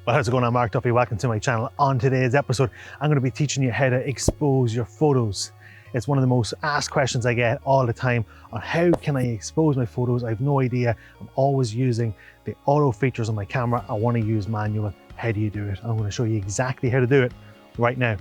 Well, how's it going? I'm Mark Duffy. Welcome to my channel. On today's episode, I'm going to be teaching you how to expose your photos. It's one of the most asked questions I get all the time on how can I expose my photos. I have no idea. I'm always using the auto features on my camera. I want to use manual. How do you do it? I'm going to show you exactly how to do it right now.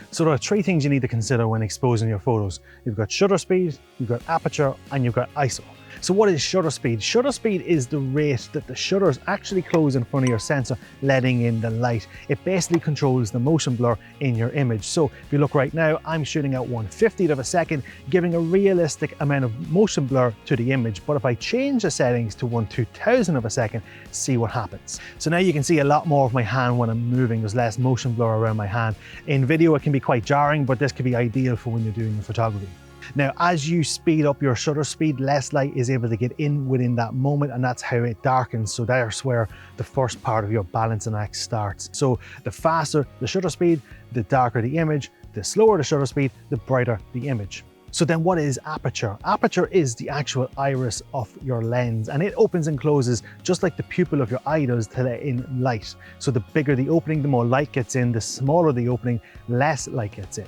So there are three things you need to consider when exposing your photos. You've got shutter speed, you've got aperture, and you've got ISO. So what is shutter speed? Shutter speed is the rate that the shutters actually close in front of your sensor, letting in the light. It basically controls the motion blur in your image. So if you look right now, I'm shooting at 1/50th of a second, giving a realistic amount of motion blur to the image. But if I change the settings to 1/2000th of a second, see what happens. So now you can see a lot more of my hand when I'm moving. There's less motion blur around my hand. In video, it can be quite jarring, but this could be ideal for when you're doing your photography. Now, as you speed up your shutter speed, less light is able to get in within that moment, and that's how it darkens. So that's where the first part of your balancing act starts. So the faster the shutter speed, the darker the image, the slower the shutter speed, the brighter the image. So then what is aperture? Aperture is the actual iris of your lens, and it opens and closes just like the pupil of your eye does to let in light. So the bigger the opening, the more light gets in. The smaller the opening, less light gets in.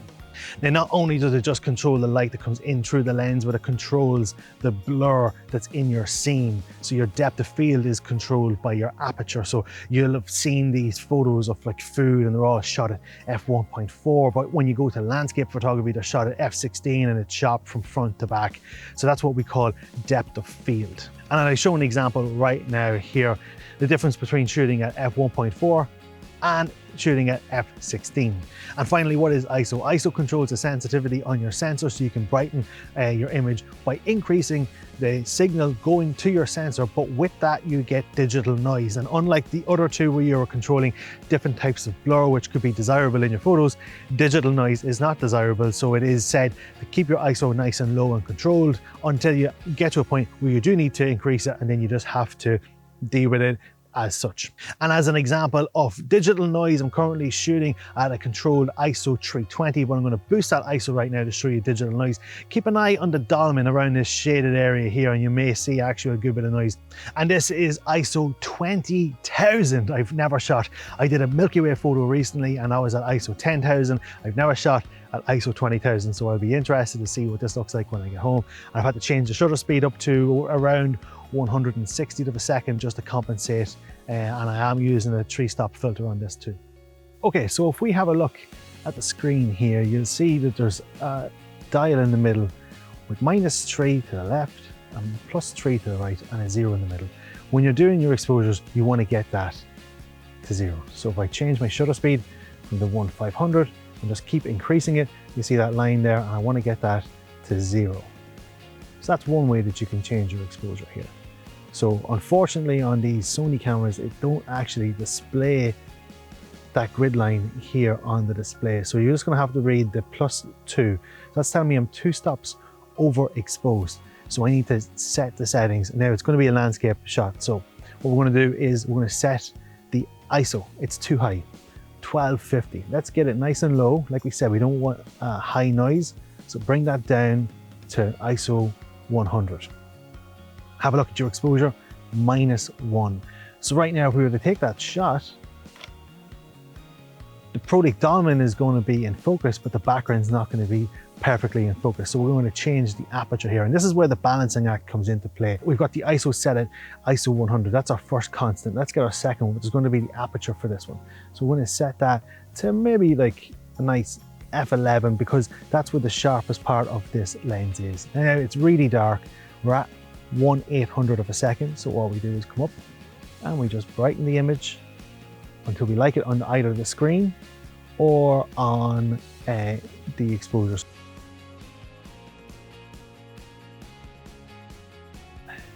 Now, not only does it just control the light that comes in through the lens, but it controls the blur that's in your scene. So your depth of field is controlled by your aperture. So you'll have seen these photos of like food and they're all shot at f1.4, but when you go to landscape photography, they're shot at f16 and it's shot from front to back. So that's what we call depth of field. And I show an example right now here, the difference between shooting at f1.4 and shooting at f16. And finally, what is ISO? ISO controls the sensitivity on your sensor, so you can brighten your image by increasing the signal going to your sensor, but with that you get digital noise. And unlike the other two where you're controlling different types of blur which could be desirable in your photos, digital noise is not desirable. So it is said to keep your ISO nice and low and controlled until you get to a point where you do need to increase it, and then you just have to deal with it as such. And as an example of digital noise, I'm currently shooting at a controlled ISO 320, but I'm going to boost that ISO right now to show you digital noise. Keep an eye on the dolmen around this shaded area here, and you may see actually a good bit of noise. And this is ISO 20,000. I've never shot. I did a Milky Way photo recently and I was at ISO 10,000. I've never shot at ISO 20,000, so I'll be interested to see what this looks like when I get home. I've had to change the shutter speed up to around 1/160th of a second just to compensate, and I am using a 3-stop filter on this too. Okay, so if we have a look at the screen here, you'll see that there's a dial in the middle with -3 to the left and +3 to the right and a 0 in the middle. When you're doing your exposures, you want to get that to 0. So if I change my shutter speed from the 1/500 and just keep increasing it, you see that line there, and I want to get that to 0. So that's one way that you can change your exposure here. So unfortunately on these Sony cameras, it don't actually display that grid line here on the display. So you're just gonna have to read the +2. That's telling me I'm 2 stops overexposed. So I need to set the settings. Now it's gonna be a landscape shot. So what we're gonna do is we're gonna set the ISO. It's too high, 1250. Let's get it nice and low. Like we said, we don't want high noise. So bring that down to ISO 100. Have a look at your exposure, -1. So right now, if we were to take that shot, the Prodic dolmen is going to be in focus, but the background's not going to be perfectly in focus. So we're going to change the aperture here. And this is where the balancing act comes into play. We've got the ISO set at ISO 100. That's our first constant. Let's get our second one, which is going to be the aperture for this one. So we're going to set that to maybe like a nice f11, because that's where the sharpest part of this lens is. Now it's really dark. We're at 1/800th of a second. So all we do is come up and we just brighten the image until we like it on either the screen or on the exposures.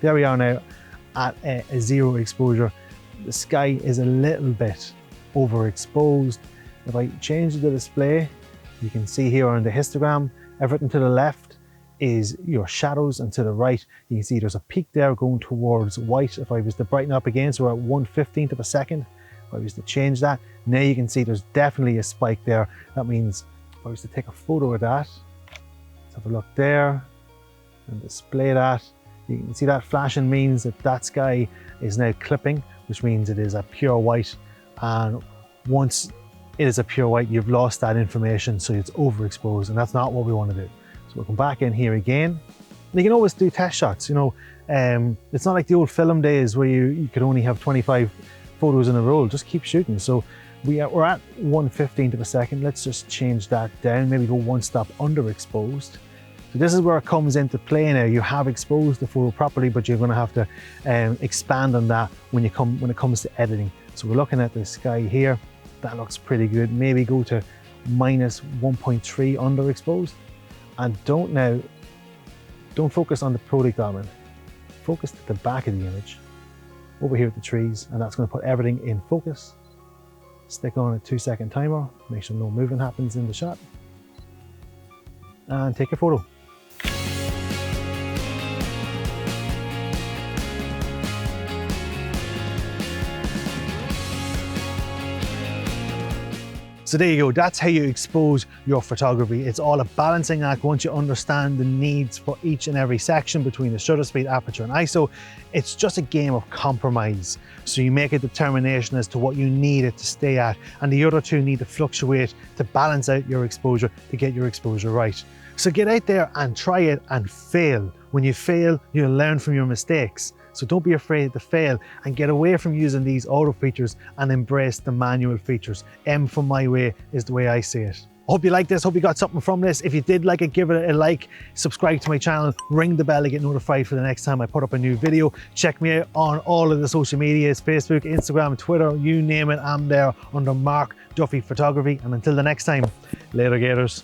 There we are now at a 0 exposure. The sky is a little bit overexposed. If I change the display, you can see here on the histogram, everything to the left is your shadows, and to the right, you can see there's a peak there going towards white. If I was to brighten up again, so we're at 1/15th of a second. If I was to change that, now you can see there's definitely a spike there. That means if I was to take a photo of that, Let's have a look there and display that. You can see that flashing means that that sky is now clipping, which means it is a pure white. And once it is a pure white, you've lost that information, so it's overexposed, and that's not what we want to do. So we'll come back in here again. And you can always do test shots, you know. It's not like the old film days where you could only have 25 photos in a roll. Just keep shooting. So we're at 1/15 of a second. Let's just change that down, maybe go one step underexposed. So this is where it comes into play now. You have exposed the photo properly, but you're going to have to expand on that when it comes to editing. So we're looking at the sky here. That looks pretty good. Maybe go to -1.3 underexposed. And don't focus on the product element. Focus at the back of the image, over here at the trees, and that's going to put everything in focus. Stick on a 2-second timer, make sure no movement happens in the shot, and take your photo. So there you go, that's how you expose your photography. It's all a balancing act once you understand the needs for each and every section between the shutter speed, aperture and ISO. It's just a game of compromise. So you make a determination as to what you need it to stay at, and the other two need to fluctuate to balance out your exposure, to get your exposure right. So get out there and try it and fail. When you fail, you'll learn from your mistakes. So don't be afraid to fail and get away from using these auto features and embrace the manual features. M for my way is the way I see it. Hope you like this, hope you got something from this. If you did like it, give it a like, subscribe to my channel, ring the bell to get notified for the next time I put up a new video. Check me out on all of the social medias, Facebook, Instagram, Twitter, you name it, I'm there under Mark Duffy Photography. And until the next time, later gators.